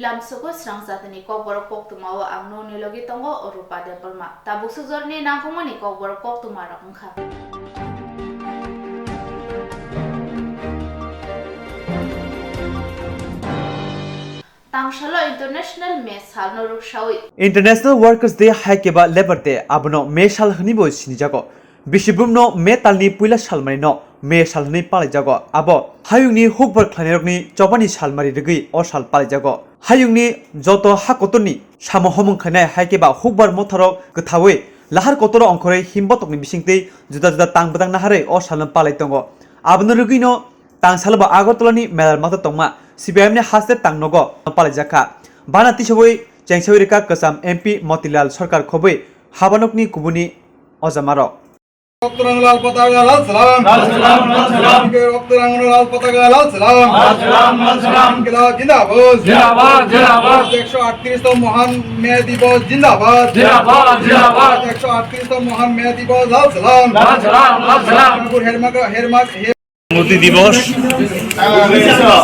lamsuko Swrangchati ni Kokborok Koktwma o angno nilogi tongo orupa de Burma. Tabuk sujor ni nangkumo ni Kokborok Koktwma rakungkha. Tangshalo International Mess hal noruk shawi. International Workers Day haikeba Labor Day abono me shal hnibo sinijago. Bishibumno me talni puila shalmari no me shalni palijago abo hayungni hukbar khlanirokni chobani shalmari rigi o shal palijago hayungni joto hakotoni samo homung khanai haikeba hukbar motharo gthawe lahar kotoro onkore himbotokni bisingtei juda juda tangbadang nahare o shalam palaitongo abono rigino tangsalba agotolani melar mata tongma CPM ne haste tangnogo palajaka bana tisoboi chengsawirika kasam MP Motilal Sarkar khoboi habanokni kubuni ojamaro Koktwma lal pataga lal salam Koktwma lal pataga lal salam Inkilab jindabad jindabad jindabad 138 তম মহান মে দিবস জিন্দাবাদ জিন্দাবাদ জিন্দাবাদ 138 তম মহান মে দিবস লাল সালাম লাল সালাম লাল সালাম সংহতি দিবস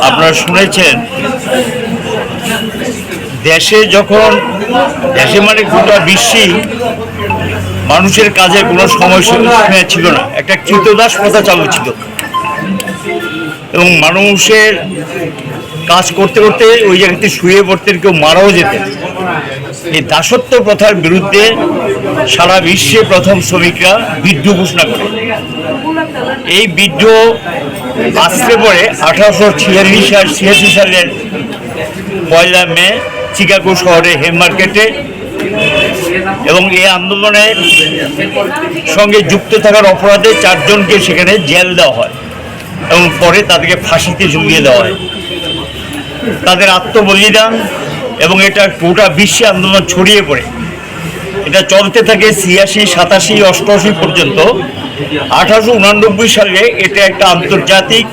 আপনারা শুনেছেন দেশে যখন দেশে মানে গোটা বিশ্বেই মানুষের কাজে কোনো সময়সীমা ছিল না একটা কৃতদাস প্রথা চালু ছিল এবং মানুষের কাজ করতে করতে ওই জায়গাতে শুয়ে পড়তেন কেউ মারাও যেতেন এই দাসত্ব প্রথার বিরুদ্ধে সারা বিশ্বে প্রথম শ্রমিকরা বিদ্রোহ ঘোষণা করে এই বিদ্রোহ আসতে পরে 1886 সালের 1 মে চিকাগো শহরে হেম মার্কেটে এবং এই আন্দোলনের সঙ্গে যুক্ত থাকার অপরাধে 4 জনকে সেখানে জেল দেওয়া হয় এবং পরে তাদেরকে ফাঁসিতে ঝুলিয়ে দেওয়া হয় তাদের আত্মবলিদান এবং এটা গোটা বিশ্বে আন্দোলন ছড়িয়ে পড়ে এটা চলতে থাকে 86, 87, 88 পর্যন্ত 1889 সালে এটা একটা আন্তর্জাতিক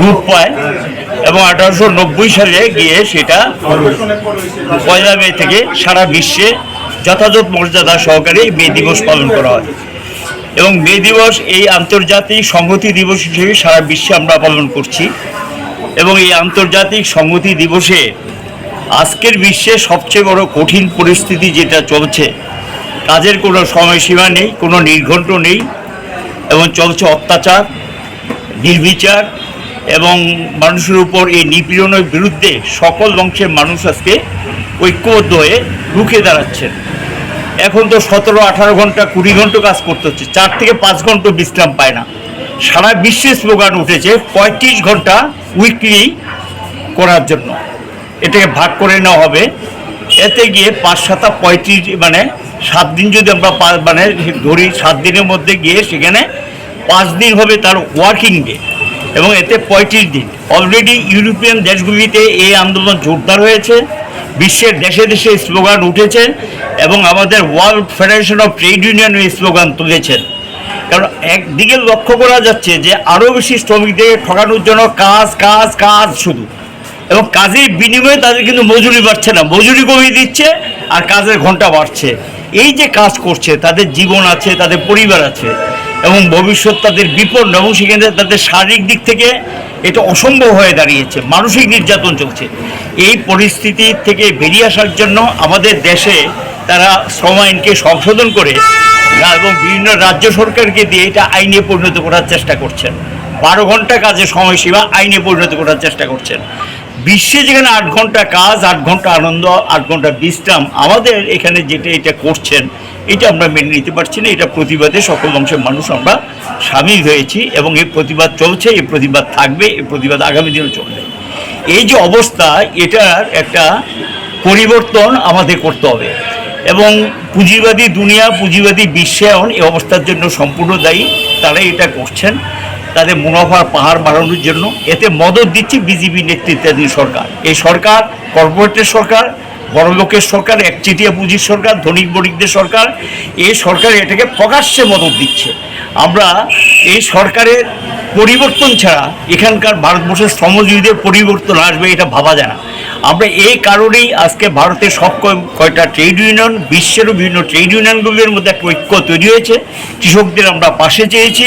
রূপ পায় এবং 1890 সালে গিয়ে সেটা 1 মে থেকে সারা বিশ্বে যথাযথ মর্যাদা সহকারে মে দিবস পালন করা হয় এবং মে দিবস এই আন্তর্জাতিক সংহতি দিবস হিসেবে সারা বিশ্বে আমরা পালন করছি এবং এই আন্তর্জাতিক সংহতি দিবসে আজকের বিশ্বে সবচেয়ে বড় কঠিন পরিস্থিতি যেটা চলছে কাজের কোনো সময়সীমা নেই কোনো নির্ঘণ্ট নেই এবং চলছে অত্যাচার নির্বিচার এবং মানুষের উপর এই নিপীড়নের বিরুদ্ধে সকল অংশের মানুষ আজকে ঐক্যবদ্ধ হয়ে রুখে দাঁড়াচ্ছেন এখন তো 17-18 ঘন্টা 20 ঘন্টা কাজ করতে হচ্ছে 4 থেকে 5 ঘন্টা বিশ্রাম পায় না সারা বিশ্বে স্লোগান উঠেছে 35 ঘন্টা উইকলি করার জন্য এটাকে ভাগ করে নেওয়া হবে এতে গিয়ে 5-7-35 মানে 7 দিন যদি আমরা মানে ধরি 7 দিনের মধ্যে গিয়ে সেখানে 5 দিন হবে তার ওয়ার্কিং ডে এবং এতে 35 দিন অলরেডি ইউরোপিয়ান দেশগুলিতে এই আন্দোলন জোরদার হয়েছে বিশ্বের দেশে দেশে স্লোগান উঠেছে এবং আমাদের world federation of trade union এই স্লোগান তুলেছেন কারণ একদিকে লক্ষ্য করা যাচ্ছে যে আরও বেশি শ্রমিকদের ঠকানোর জন্য কাজ কাজ কাজ শুধু এবং কাজের বিনিময়ে তাদের কিন্তু মজুরি বাড়ছে না মজুরি কমিয়ে দিচ্ছে আর কাজের ঘন্টা বাড়ছে এই যে কাজ করছে তাদের জীবন আছে তাদের পরিবার আছে এবং ভবিষ্যৎ তাদের বিপন্ন এবং সেখানে তাদের শারীরিক দিক থেকে এটা অসম্ভব হয়ে দাঁড়িয়েছে মানসিক নির্যাতন চলছে এই পরিস্থিতি থেকে বেরিয়ে আসার জন্য আমাদের দেশে তারা শ্রম আইনকে সংশোধন করে এবং বিভিন্ন রাজ্য সরকারকে দিয়ে এটা আইনে পরিণত করার চেষ্টা করছেন 12 ঘন্টা কাজের সময়সীমা আইনে পরিণত করার চেষ্টা করছেন বিশ্বে যেখানে 8 ঘন্টা কাজ 8 ঘন্টা আনন্দ 8 ঘন্টা বিশ্রাম আমাদের এখানে যেটা এটা করছেন এটা আমরা মেনে নিতে পারছি না এটা প্রতিবাদে সকল অংশের মানুষ আমরা সামিল হয়েছি এবং এই প্রতিবাদ চলছে এই প্রতিবাদ থাকবে এই প্রতিবাদ আগামী দিনেও চলবে এই যে অবস্থা এটার একটা পরিবর্তন আমাদের করতে হবে এবং পুঁজিবাদী দুনিয়া পুঁজিবাদী বিশ্বায়ন এই অবস্থার জন্য সম্পূর্ণ দায়ী তারা এটা করছেন তাদের মুনাফার পাহাড় বাড়ানোর জন্য এতে মদত দিচ্ছে বিজেপি নেতৃত্বাধীন সরকার এই সরকার কর্পোরেটের সরকার বড় লোকের সরকার একচেটিয়া পুঁজির সরকার ধনিক বণিকদের সরকার এই সরকার এটাকে প্রকাশ্যে মদত দিচ্ছে আমরা এই সরকারের পরিবর্তন ছাড়া এখানকার ভারতবর্ষের শ্রমজীবীদের পরিবর্তন আসবে এটা ভাবা যায় না আমরা এই কারণেই আজকে ভারতের সব কয়টা ট্রেড ইউনিয়ন, বিশ্বেরও বিভিন্ন ট্রেড ইউনিয়নগুলির মধ্যে একটা ঐক্য তৈরি হয়েছে। কৃষকদের আমরা পাশে চেয়েছি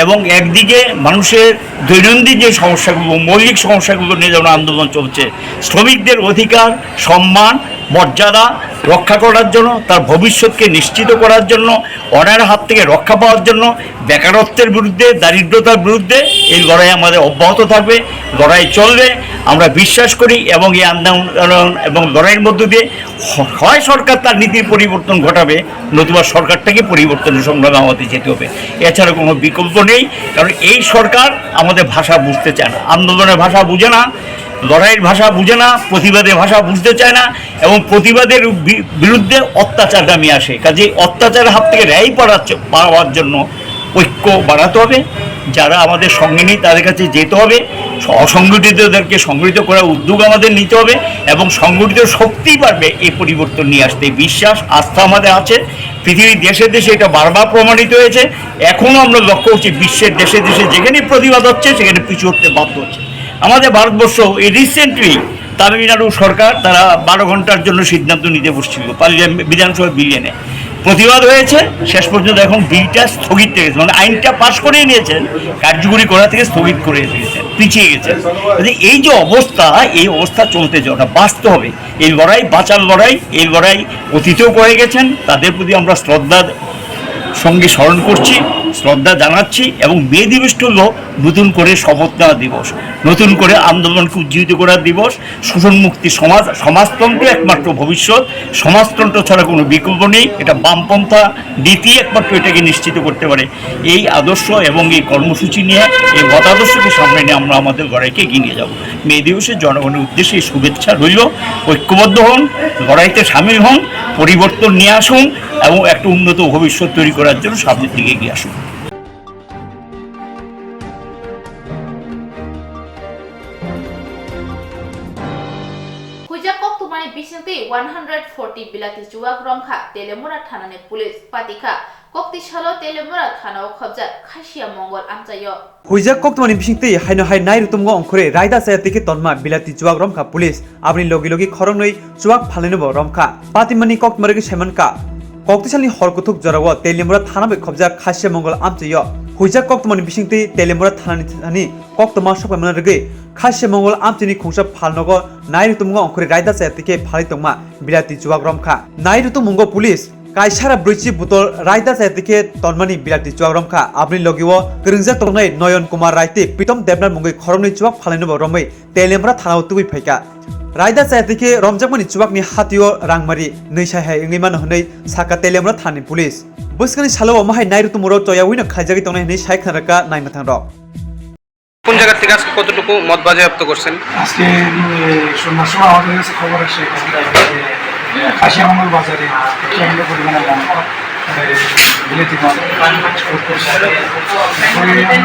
এবং একদিকে মানুষের দৈনন্দিন যে সমস্যাগুলো, মৌলিক সমস্যাগুলো নিয়ে যেমন আন্দোলন চলছে, শ্রমিকদের অধিকার, সম্মান, মর্যাদা রক্ষা করার জন্য, তার ভবিষ্যৎকে নিশ্চিত করার জন্য, অন্যায়ের হাত থেকে রক্ষা পাওয়ার জন্য, বেকারত্বের বিরুদ্ধে, দারিদ্রতার বিরুদ্ধে এই লড়াই আমাদের অব্যাহত থাকবে, লড়াই চলবে। আমরা বিশ্বাস করি এবং এই আন্দোলন এবং লড়াইয়ের মধ্য দিয়ে হয় সরকার তার নীতির পরিবর্তন ঘটাবে, নতুবা সরকারটাকে পরিবর্তনের সংগ্রামে আমাদের যেতে হবে। এছাড়া কোনো বিকল্প নেই, কারণ এই সরকার আমাদের ভাষা বুঝতে চায় না, আন্দোলনের ভাষা বুঝে না, লড়াইয়ের ভাষা বুঝে না, প্রতিবাদের ভাষা বুঝতে চায় না এবং প্রতিবাদের বিরুদ্ধে অত্যাচারগামী আসে। কাজেই অত্যাচারের হাত থেকে রেহাই পাওয়ার জন্য ঐক্য বাড়াতে হবে। যারা আমাদের সঙ্গে নেই তাদের কাছে যেতে হবে, অসংগঠিতদেরকে সংগঠিত করার উদ্যোগ আমাদের নিতে হবে এবং সংগঠিত শক্তিই পারবে এই পরিবর্তন নিয়ে আসতে। বিশ্বাস, আস্থা আমাদের আছে। পৃথিবীর দেশে দেশে এটা বারবার প্রমাণিত হয়েছে। এখনও আমরা লক্ষ্য করছি বিশ্বের দেশে দেশে যেখানে প্রতিবাদ হচ্ছে সেখানে পিছু হতে বাধ্য হচ্ছে। আমাদের ভারতবর্ষ এই রিসেন্টলি তামিলনাড়ু সরকার তারা 12 ঘন্টার জন্য সিদ্ধান্ত নিতে বসছিল বিধানসভা বিল এনে, প্রতিবাদ হয়েছে, শেষ পর্যন্ত এখন বিলটা স্থগিত রেখেছে, মানে আইনটা পাশ করিয়ে নিয়েছেন, কার্যকরী করা থেকে স্থগিত করে দিয়েছেন, পিছিয়ে গেছেন। এই যে অবস্থা, এই অবস্থা চলতে যাওয়াটা বাঁচতে হবে। এই লড়াই বাঁচার লড়াই, এই লড়াই অতীতেও করে গেছেন, তাদের প্রতি আমরা শ্রদ্ধার সঙ্গে স্মরণ করছি, শ্রদ্ধা জানাচ্ছি এবং মে দিবসটা হল নতুন করে শপথ নেওয়া দিবস, নতুন করে আন্দোলনকে উজ্জীবিত করার দিবস। শোষণ মুক্তি সমাজতন্ত্র একমাত্র ভবিষ্যৎ, সমাজতন্ত্র ছাড়া কোনো বিকল্প নেই। এটা বামপন্থা নীতি একমাত্র এটাকে নিশ্চিত করতে পারে। এই আদর্শ এবং এই কর্মসূচি নিয়ে, এই মতাদর্শকে সামনে নিয়ে আমরা আমাদের লড়াইকে এগিয়ে নিয়ে যাব। মে দিবসে জনগণের উদ্দেশ্যে এই শুভেচ্ছা রইল। ঐক্যবদ্ধ হন, লড়াইতে সামিল হন, পরিবর্তন নিয়ে আসুন এবং একটা উন্নত ভবিষ্যৎ তৈরি করার জন্য সামনের দিকে এগিয়ে আসুন। Huja Koktwma Bisingti 140 bilati juwak romkha Telemura thanani police patika Kokti Shalo Telemura thana khobja Khashia Mongol amchayo হুইজাক কক্তমানি বিসিংতি হাইনো হাই নাই রুতুমগো অংখরে রায়দা সায়াতিকে তন্মা বিলাতি জুয়াক রমখা পুলিশ আপনি লগি লগি খরংনৈ জুয়াক ফালাইনব রমখা পাতিমানি কক্তমারগি সেমানকা কক্তিসালনি হরকুথুক জরাও তেলিমুরা থানাবে খবজা খাসিয়া মঙ্গল আমচাইয় হুইজাক কক্তমানি বিসিংতি তেলিমুরা থানানি কক্তমা সপাইমানরগি খাসিয়া মঙ্গল আমচিনি খুংসা ফালনগ নাই রুতুমগো অংখরে রায়দা সায়াতিকে ফালাইতংমা বিলাতি জুয়াক রমখা নাই রুতুমগো পুলিশ কাইসারা ব্রুচি বুতল রায়দা সায়াতিকে তন্মানি বিলাতি জুয়াক রমখা আপনি লগিও গরংজা তংনাই নয়ন কুমার রায়তি পিতম দেবনার মুঙ্গই খরংনি জুয়াক ফালাইনব রमै তেলিমুরা থানাও তুই ফাইকা রায়দা সায়াতিকে রমজাকমানি চুবাকনি হাতিও রাংমারি নৈসাই হাই इंगिमान हनै साका तेलेमरा थानि पुलिस बसकानि सालो माहाय नायरुतुमुरो चयाउइनो खाइजागि तंनाय हनै साइ खानारका नायना थांर কোন জায়গা থেকে আজকে কতটুকু মদ বাজেয়াপ্ত করছেন? আজকে সন্ধ্যার সময় আমাদের কাছে খবর আসে খাসিয়ামঙ্গল বাজারে প্রচন্ড পরিমাণে বিলেতি মদ এক্সপোর্ট করছে। তারপরে আমরা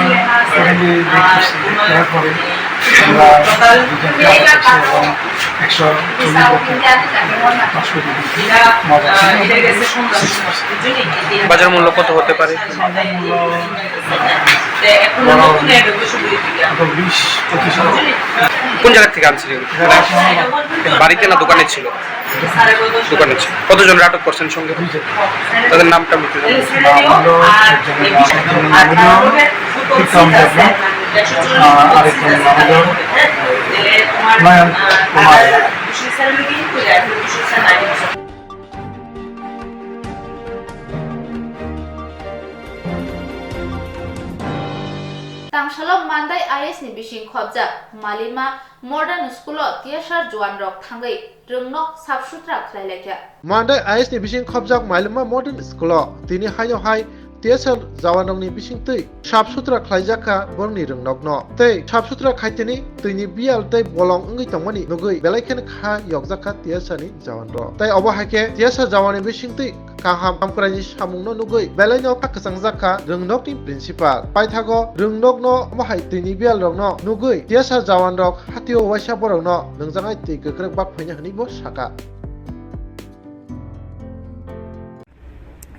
এবং 140 বাজার মূল্য কত হতে পারে? 20-25। কোন জায়গা থেকে আনছিলেন? বাড়িতে না দোকানে ছিল? দোকানে ছিল। কতজন আটক করছেন সঙ্গে? তাদের নামটা আমি একটু জানি। আরেকজন নয়ন Kumar. Tamshalom Mandai IS ni bising khobja Malima Modern School Tiashar Juan Rok Thangai Rungnok Sabsutra Khlailekya Mandai IS ni bising khobjak Malima Modern School tini hayo hai TSL jawanongni bisingtui sabsutra khlaijaka borni rungnokno tei sabsutra khaiteni tuini bial tei bolong ongui tongmani nugui belaiken kha yokjaka TSL ni jawanro tei obo haike TSL jawani bisingtui kaham amkrani samungno nugui belaino kasangjaka rungnokni principal paithago rungnokno mahai tuini bial rokno nugui TSL jawanrok hatio waisa borokno nungjangai tei gokrek bak phaina hini bo saka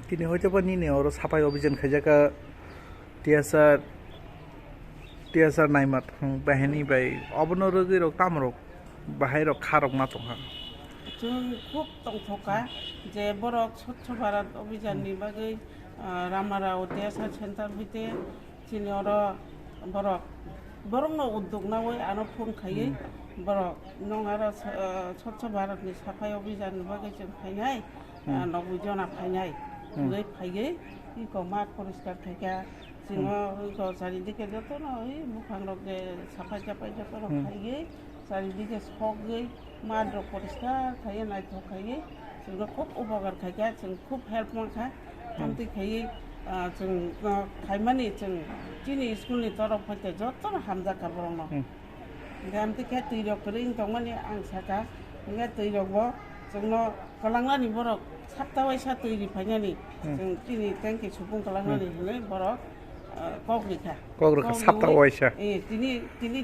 তিনি হয়তো বা নিনে ওর ছাপাই অভিযান খাইজাকা টিয়াসার নাইমাত বাহিনী by অবনরোগী রোগ তামরক बाहाय रक खारक मा दंहा जों खुब दंथ'खा जे बरक स्वच्छ भारत अभियाननि बागै रामाराव देसा सेन्टार हইতে जोंनि बरकनो उद्योग नावै आरो फुंखायै बरक नं आरो स्वच्छ भारतनि साफाय अभियाननि बागै जों फायनाय नबजना फायनाय बै फायै इखौ मात परिष्कार थायका जोङो इखौ चारिदिके যতন ওই মুখাংরক যে সাফাই চাপাই যতন ফাयै চারিদিকে সগै मात परिष्कार थायो नायथ'खायै जोंनो खुब उपकार खायगा जों खुब हेल्प मोनखा हामथि खायै जों खायमानि जों दिनै स्कुलनि तरफ फैते जतन हामजाखा बरंनो हामथि खाय तैरक फोरिं दंमानि आं साका ओंगा तैरकबो जोंनो कलांनानि बरक साप्तावायसा तैरि फायनानि जों दिनै थेंकि सुबुं कलांनानि होनै बरक कग्रिखा साप्तावायसा दिनै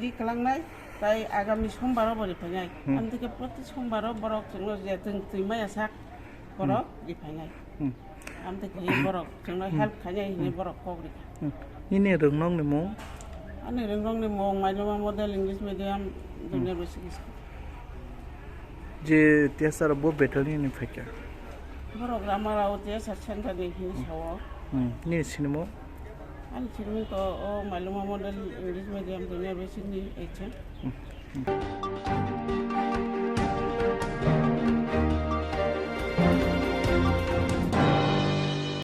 रि कलांनाय তাই আগামী সোমবারও বলি ফাইনাই আমি থেকে প্রতি সোমবারও বরক जोंनो যে তৈমায়া সাক বরক রিফাইনাই আমি থেকে বরক जोंनो हेल्प खायनाय हिनि बरक कग्रिखा इने रोंनं नि मं आनि रोंनं नि मं माइलमा model English medium junior basic school जे तेसार बो बेटलनि नि फायका बरक रामाराव देसा सेन्टार नि हिनि साव नि सिनेमा आनि सिनेमा को माइलमा model English medium junior basic नि एचएम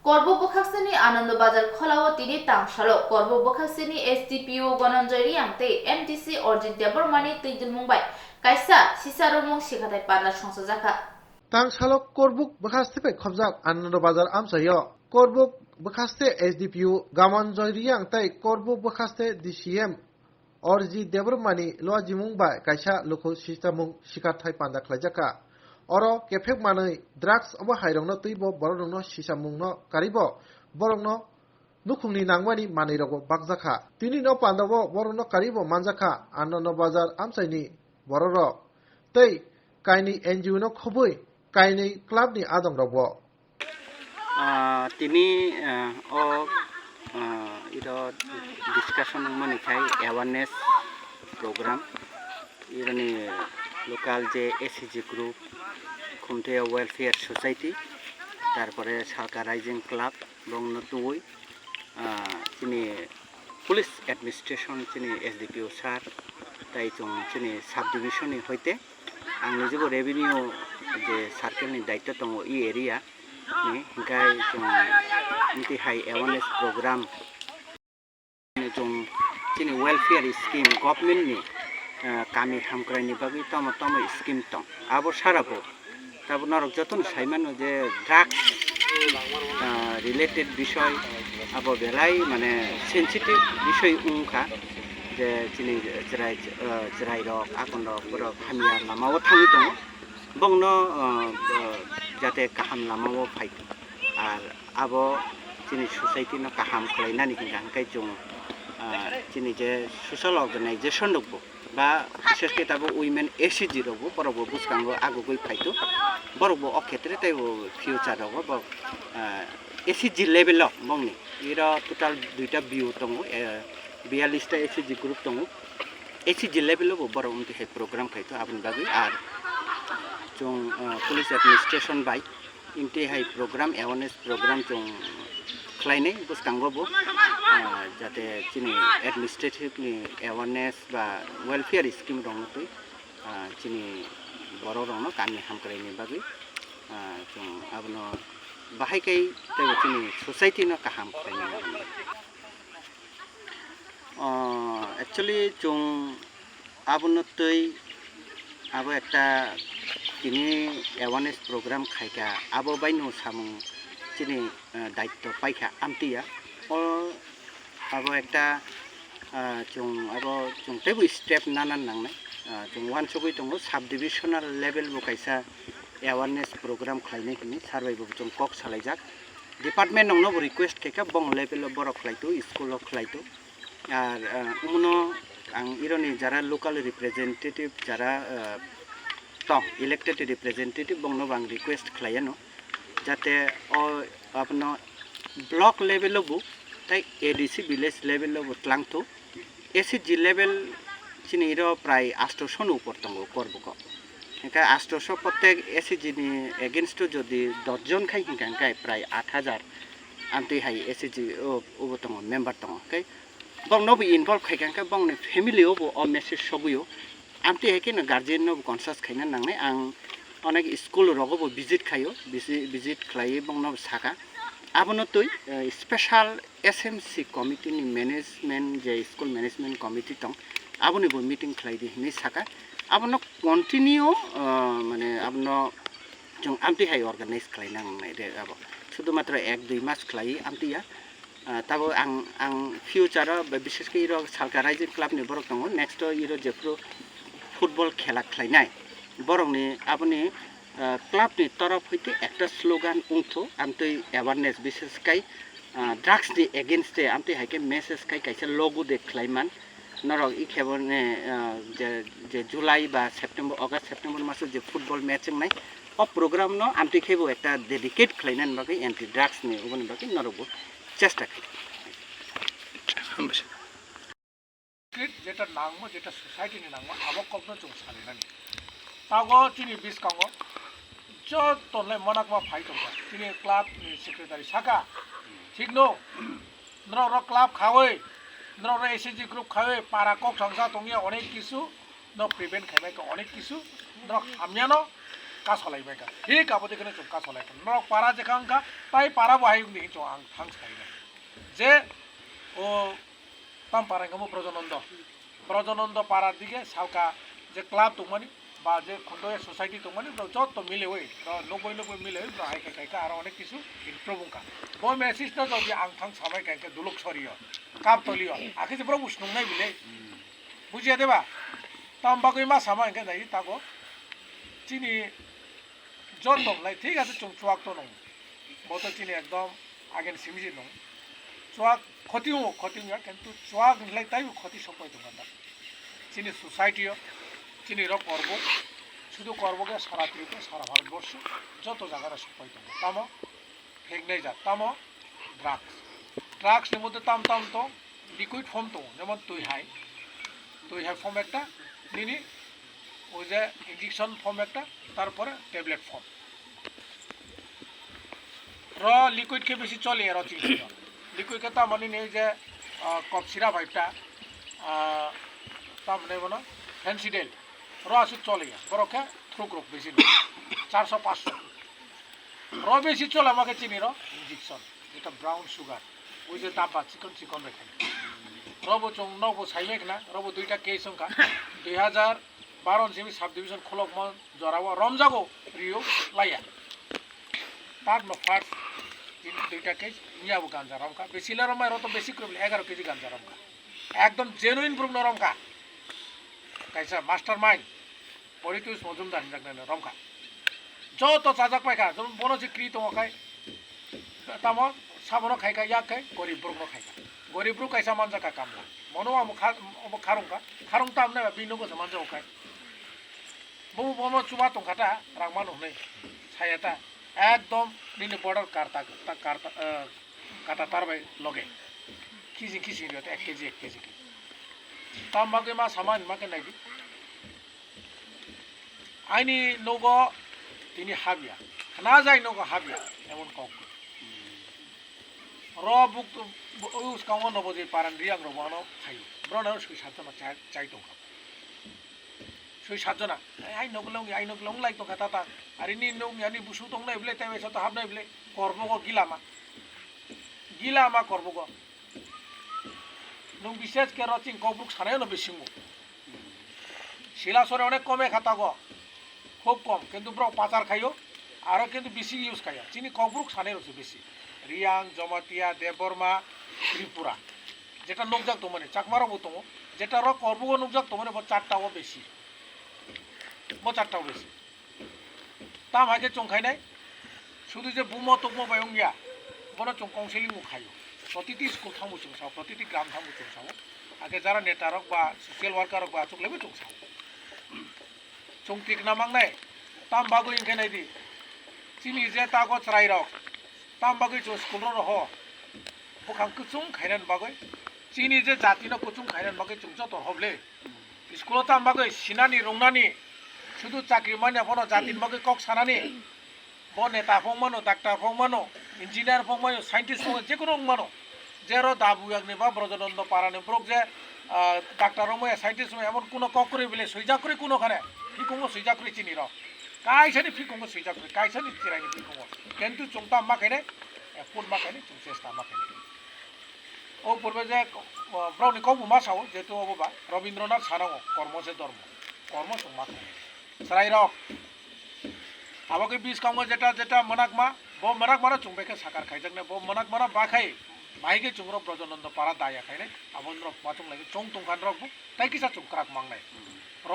কর্ববখাসেনি আনন্দবাজার খলাও তিনি তাংশালো কর্ববখাসেনি এসডিপিও গণঞ্জয় রিয়াংতে এমটিসি অর্জিত দেবরমানি তৈজুল মুম্বাই কাইসা সিসারমুং শিখাতাই পান্না সংসজাখা तांगसालो कोरबुक बखास्ते खबजाक आनंद बाजार आमसायो कोरबुक बखास्ते एसडीपीयू गामनजय रियांग तै कोरबुक बखास्ते डीसीएम और जी देवरमानी लोजिमुंग बाय काइसा लोको सिस्टमुंग शिखाथाय पान्दा खलाइजाका अरो केफेक मानै ड्राग्स अब हाइरंनो तैबो बरंनो सिसामुंनो कारिबो बरंनो नुखुंनि नांगमानि मानैरगो बागजाखा तिनि न पान्दाबो बरंनो कारिबो मानजाखा आनंद बाजार आमसाइनि बररो तै काइनि एनजिओ नो खबै काइनि क्लाबनि आदंरबो तिनी ओ इरो डिस्कशन मनिखाय अवेयरनेस प्रोग्राम इरनि लोकल जे एससीजी ग्रुप खुमते वेलफेयर सोसाइटी तारपरे सरकार राइजिंग क्लाब बंगनो तुई तिनी पुलिस एडमिनिस्ट्रेशन तिनी एसडीपीओ सार ताई जों तिनी सब डिविजन नि हইতে आं निजेबो रेवेन्यू जे सार्केलनि दायित्व दङ इ एरिया नि गाय जों इन्टिहाय अवेयरनेस प्रोग्राम जों तिनी वेलफेयर स्कीम गभर्नमेन्टनि कामी हामक्रायनि बागै तम स्कीम दं आबो साराबो ताबो नरक जतन साइमानो जे ड्राग्स रिलेटेड विषय आबो बेलाय माने सेन्सिटिभ विषय उंखा जे तिनी जराय रक आकन्द बरक हामिया लामाव थाङि दङ बंनो जाते काहाम लामाव फाय आर आबो तिनी सोसाइटी न काहाम खलायनानि हिंगांखाय जों तिनी जे सोशल अर्गानाइजेशन दंबो बा विशेषके ताबो उइमेन एससीजी रबो बरबो बुसकांगो आगुगुल फायतो बरबो अखेत्रे ताइबो फ्यूचर रबो ब एससीजी लेभेल बंनि इरा टोटाल दुइटा बिउ दङ 42टा एससीजी ग्रुप दङ एससीजी लेभेल बरबो उनते प्रोग्राम खायतो आबुन बागै आर जों पुलिस एडमिनिस्ट्रेशन बाय इन्टिहाय प्रोग्राम अवेयरनेस प्रोग्राम जों खलायनाय बुसकांगोबो जाते तिनी एडमिनिस्ट्रेटिभनि अवेयरनेस बा वेलफेयर स्कीम दङ तै तिनी बर' रंनो कामी हामक्रायनि बागै जों आबनो बाहायखाय तै तिनी सोसाइटी न काहाम खलायनि एक्चुअली जों आबनो तै आबो एकटा तिनी अवेयरनेस प्रोग्राम खायका आबो बायनो सामुं तिनी दायित्व पाइखा आमतिया और आबो एकटा जों आबो जों तेबो स्टेप नानान नांनाय जों वानसुगै दङ सब डिविजनल लेभेल बकायसा अवेयरनेस प्रोग्राम खालायनायनि सार्वेबो जों कक सालायजाक डिपार्टमेन्ट नंनो रिक्वेस्ट खायका बं लेभेल बर खलायतो स्कुल खलायतो आर उमनो आं इरनि जारा लोकल रिप्रेजेंटेटिव जारा तो इलेक्टेड रिप्रेजेंटेटिव बंनो बां रिक्वेस्ट खलायनो जाते अपनो ब्लॉक लेवल बु ताई एडीसी विलेज लेवल बु तलांगतो एससीजी लेवल চিনি এরও প্রায় 800 উপর দङ করবো এখানে 800 প্রত্যেক এসএসজি এগেনস্ট যদি 10 জন খাই হিংকাই প্রায় 8000 আমতি হাই এসএসজি ও দङ মেম্বার দङ ওকে বং নবি ইনভলভ খাইকাंका বং ফ্যামিলি ও মেসেজ সগুयो আমতি হাইকে না গার্जियन नो कन्सास खाइना नांनाय आं अनेक स्कुल रगबो विजिट खायो विजिट खालायो बं नो साका आबनो तुई स्पेशल एसएमसी कमिटी नि मैनेजमेंट जे स्कुल मैनेजमेंट कमिटी दं आबनो बो मीटिंग खालायदि नि साका आबनो कन्टिन्यू माने आबनो जों आमति हाय अर्गानाइज खालायनांनाय रे आबो शुधुमात्र 1-2 मास खालायो आमतिया तब आं फ्यूचर विशेष के इरो सालका राइजिं क्लाब नि बरक दङ नेक्स्ट इरो जेफ्रो फुटबल खेला खालायनाय बरंनि आबनि क्लाब नि तरफ हইতে একটা স্লোগান उंथो आमतै अवेयरनेस विशेष काई ड्रग्स नि एगेंस्ट आमतै हाइके मेसेज काई काइसे लोगो दे खालायमान नरक इ खेबने जे जुलाई बा सेप्टेम्बर अगस्त सेप्टेम्बर मास जे फुटबल मैच नाय अ प्रोग्राम न आमतै खेबो একটা डेडिकेट खालायनान बाकी एंटी ड्रग्स नि उबन बाकी नरक চেষ্টা করি যেটা নাংমো যেটা সোসাইটি নি নাংমো আবো কখনো চুম সারে না তাগো চিনি বিস কাঙ্গো যত তলে মনাকমা ফাই দংবা চিনি ক্লাব নি সেক্রেটারি সাকা ঠিক নো নর ক্লাব খাওয়ে নর এসএসজি গ্রুপ খাওয়ে পারা কক সংসা তংয়া অনেক কিছু ন প্রিভেন্ট খাইবাই অনেক কিছু নর আময়ানো কাজ হলাইবাই কা ঠিক আবো দেখনে চুম কাজ হলাই নর পারা যেখানকা তাই পারা বাহাই নি চুম আং থাংস খাইনা যে ও তাম পারাঙ্গমো ব্রজনন্দ পাড়ার দিকে সালকা যে ক্লাব দংমানি বা যে খন্ডয়ে সোসাইটি দংমানি যত মিলে ওই 90 মিলে ওই হাইকা কাইকা আর অনেক কিছু প্রবুকা বই মেসেজ না যদি আং থাং সামাই কাইকা দুলক সরিও কাপ তলিও আকে যে প্রভু শুননাই বিলে বুঝিয়া দেবা তাম বাগৈ মা সামাই কে নাই তাগো চিনি যত দংলাই ঠিক আছে চুং চুয়াক তো নং বত চিনি একদম আগেন সিমিজি নং চুয়াক ক্ষতিও কিন্তু চুয়াক নিলাই তাই ক্ষতি সম্পয় দোকানটা চিনি সোসাইটিও চিনি র করব শুধু করবকে সারা ত্রিপুরা সারা ভারতবর্ষ যত জায়গাটা সম্পয় দোকান তামো ফেকনাই যা তামো ড্রাগসের মধ্যে তাম তো লিকুইড ফর্ম তো যেমন তুই হাই ফর্ম একটা নিনি ওই যে ইঞ্জেকশন ফর্ম একটা তারপরে ট্যাবলেট ফর্ম র লিকুইডকে বেশি চলে আর চিংড়ি লিকুইড के तामाने नहीं जे कप सिरा भाइटा तामाने बना फैंसीडेल रस चलेगा बरके थ्रुक रोक बेसी 400-500 र बेसी चले আমাকে চিনি র ইনজেকশন এটা ব্রাউন সুগার ওই যে দাবা চিকন রেখে রব চং নব সাইমেক না রব দুইটা কেস সংখ্যা 2012 সিমি সাব ডিভিশন খলক ম জরাও রমজাগো রিও লাইয়া তার ন ফার্স্ট দুইটা কেস নিয়াবো গাঞ্জা রমকা বেশি রমায় রত বেশি করে 11 কেজি গাঞ্জা রমকা একদম জেনুইন প্রুফ রমকা কাইসা মাস্টার মাইন্ড পরিতুস মজুমদার নিরাকনে রমকা যত চাজাক পাইকা যেমন বনো যে কৃত মখাই তাম সাবনো খাইকা ইয়াকাই গরিব ব্রুক খাইকা গরিব ব্রুক কাইসা মানজা কা কামলা মনো আমু খারংতা আমনে বিনগো মানজা ওখাই বহু বনো চুবা তংখাটা রাংমান হনে ছায়াটা একদম নিনে বর্ডার কাটা তারবাই লগে খিজি রিয়তে 1 কেজি তাম বাগে মা সামান মাকে নাইদি আইনি নগো তিনি হাবিয়া না যাই নগো হাবিয়া এমন কক র বুক ইউজ কামন নবো যে পারান রিয়াং রবানো খাই ব্রনার সুই সাতনা চাই তো সুই সাতনা আই নগলং লাই তো কাটা আর ইনি নং ইয়ানি বুসু দং নাই বলে তাই তো হাব নাই বলে করবো গিলামা করবো নং বিশেষ কে রচিং কবরুক সানায় না বেশি শিলাসরে অনেক কমে খাতা গো খুব কম কিন্তু ব্র পাচার খাইও আরো কিন্তু বেশি ইউজ খাইয়া চিনি কবরুক সানে রয়েছে বেশি রিয়াং জমাতিয়া দেববর্মা ত্রিপুরা যেটা নকজাক তো মানে চাকমারও বতো যেটা র করবো নকজাক তো মানে 4টাও বেশি 4টাও বেশি তাম আগে চংখাই নাই শুধু যে বুমো তকমো বায়ং গিয়া বড় চং কাউন্সিলিং খাইও প্রতিটি স্কুল থামু চংসাও প্রতিটি গ্রাম থামু চংসাও আগে যারা নেতা রক বা সোশ্যাল ওয়ার্কার রক বা চকলেবে চংসাও চংটিক নামাং নাই তাম বাগো ইনখাই নাই দি চিনি যে তাগো চরাই রক তাম বাগৈ চো স্কুল রহ বুখাং কুচুং খাইনান বাগৈ চিনি যে জাতি ন কুচুং খাইনান বাগৈ চংচ তর হবলে স্কুলত তামবাগৈ সিনানি রংনানি শুধু চাকরি মাইনা ফোন জাতির বাগৈ কক সানানি ব নেতা ফংমানো ডাক্তার ফংমানো ইঞ্জিনিয়ার ফংমানো সাইন্টিস্ট ফংমানো যে কোনো মানো যেরো দাবু একনি বা ব্রজনন্দ পারানি ব্রক যে ডাক্তার রময় সাইন্টিস্ট এমন কোনো কক করে বলে সইজাকরি কোনোখানে ফিকুঙ্গ সইজাকরি চিনি র কাইসানি ফিকুঙ্গ সইজাকরি কাইসানি চিরাইনি ফিকুঙ্গ কিন্তু চংতা মাখাইনে ফুল মাখাইনে চং চেষ্টা মাখাইনে ও পূর্বে যে ব্রাউনি ককবুমা সাও যেহেতু অববা রবীন্দ্রনাথ সানাঙ্গ কর্মসে ধর্ম কর্ম চং মাখাইনে সারাই রক আবাকে বিশ কাঙ্গ যেটা যেটা মনাকমা ব মনাকমারা চুংবেকে সাকার খাইজাকনে ব মনাকমারা বাখাই বাইকে চুংরো ব্রজনন্দ পারা দায়া খাইনে আবন্দ্র মাচুং লাগে চং তুংখান রকবু তাই কিসা চুংক্রাক মাংনাই র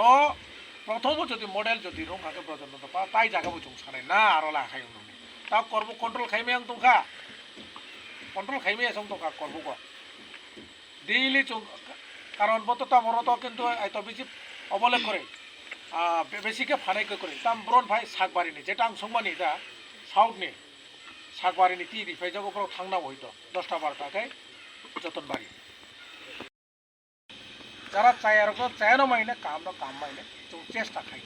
প্রথম যদি মডেল যদি রং হাকে ব্রজনন্দ পারা তাই জায়গাবো চুং সানাই না আরো লাখাই উনি তা করব কন্ট্রোল খাইমে আং তুংখা কন্ট্রোল খাইমে এসং তুংখা করব গো ডেইলি চুং কারণ বতো তামর তো কিন্তু এত বেশি অবলেখ করে বেশিকে ফানাইকে করে তাম ব্রন ভাই শাকবাড়িনি যেটা আং সংমানি दा साउथनि শাকবাড়িনি ती रिफाइ जायगाफोराव थांनांगौ हयथ' 10টা 12টাखाय जतन बारि যারা চায়ারকো চায়ানো মাইনে কামনো কাম মাইনে जों চেষ্টা খাই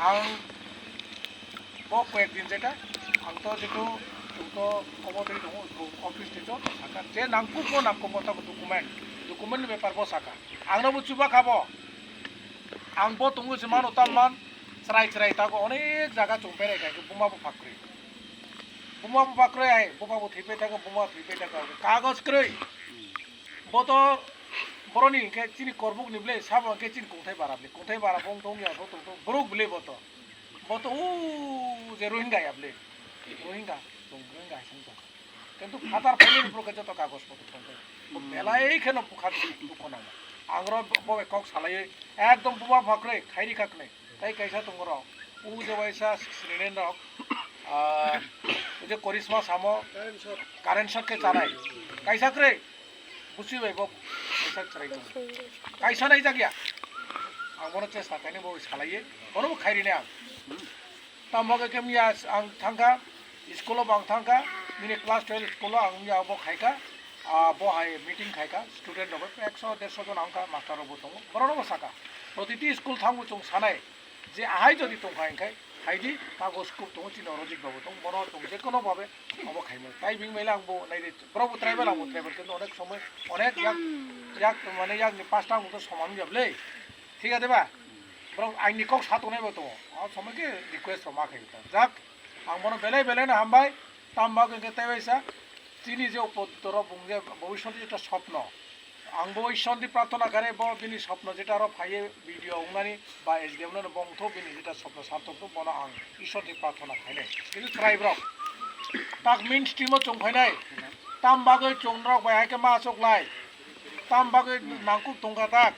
आं ब কয়েকদিন যেটা आंथ' जितु जोंथ' कमोदरि दङ अफिस निथ' साका जे नांगौखौ नांगौ डकुमेन्ट पेपार बो साका आंनोबो चुबा खाबो आंबो दङ जिमान उतामान स्राय तागो अनेक जागा चंपेराय गायखौ बुमाबो फाख्रै आय बुमाबो थैबाय थागो बुमा थैबाय थागो कागज क्रय बतो बरनि के चिनि करबुक निब्ले साब के चिनि कोंथाय बारा बं दं या बतो ब्रुक ब्ले बतो उ जे रोहिंगा याब्ले रोहिंगा सं दं किन्तु फादार फाइलिन ब्रुक जतो कागज पत्र बेलाय खेनो बुखा दुखना आंग्र बबे कक सालाय एकदम बुमा फाख्रै खायरि खाकनै তাই কাইসা তোমার উ যে বাইসা শ্রেণীর রক যে করিশ্মা সামো কারেন্ট শটকে চালাই কাইসা করে বুঝি ভাই কাইসা চালাই কাইসা নাই জাগিয়া আং মনে চেষ্টা কাইনে বই সালাইয়ে বড় খাইরি না তামবাগে কেমিয়া আং থাঙ্কা স্কুলে বাং থাঙ্কা মিনি ক্লাস 12 স্কুলে আং ইয়া বো খাইকা বহাই মিটিং খাইকা স্টুডেন্ট হবে 100-150 জন আংকা মাস্টার হবো দङ বড় সাকা প্রতিটি স্কুল থাঙ্গু চং সানাই যে আহাই যদি তোंखाय खायदि कागजखौ दङ चिनो रजिक बाबो दङ बनो दङ जे कोनो भाबे अबो खायमो ताइ बिं मेला आंबो नायदि ब्रबो ट्राइबेल किन्तु अनेक समय अनेक याक माने याकनि पासटा आंबो समान जाबले ठीक आहे बा ब्र आंनि कक सातनाय बतो आ समय के रिक्वेस्ट मा खायता जाक आं बनो बेले ना हामबाय तामबा के ताइबायसा चिनि जे उपतर बुंजे भविष्यत जेटा स्वप्न आंबो ईश्वरनि प्रार्थना करे ब बिनि स्वप्न जेटा आरो फाये भिडिअ उंगानि बा एसडिएमनो बंथ बिनि जेटा स्वप्न सार्थक बनो आं ईश्वरनि प्रार्थना खायनाय किन्तु ट्राइब्रक ताक मेन स्ट्रीमो चंफायनाय तामबागै चंद्रक बायके मा चकलाय तामबागै नांकु तंगा ताक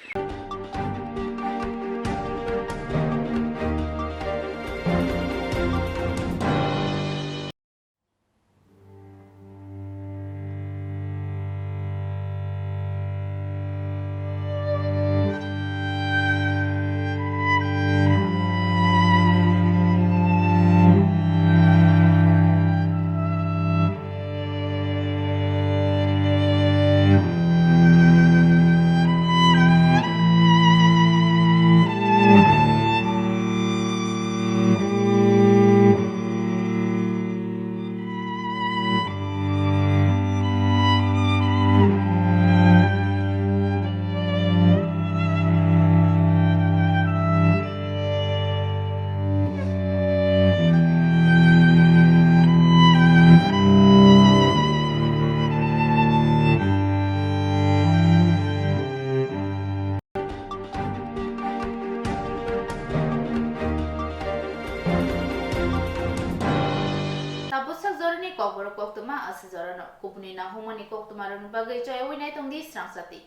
Kokborok Koktwma asijorano kupni na humani Koktwma ron bagai choy winai tongdi Swrangchati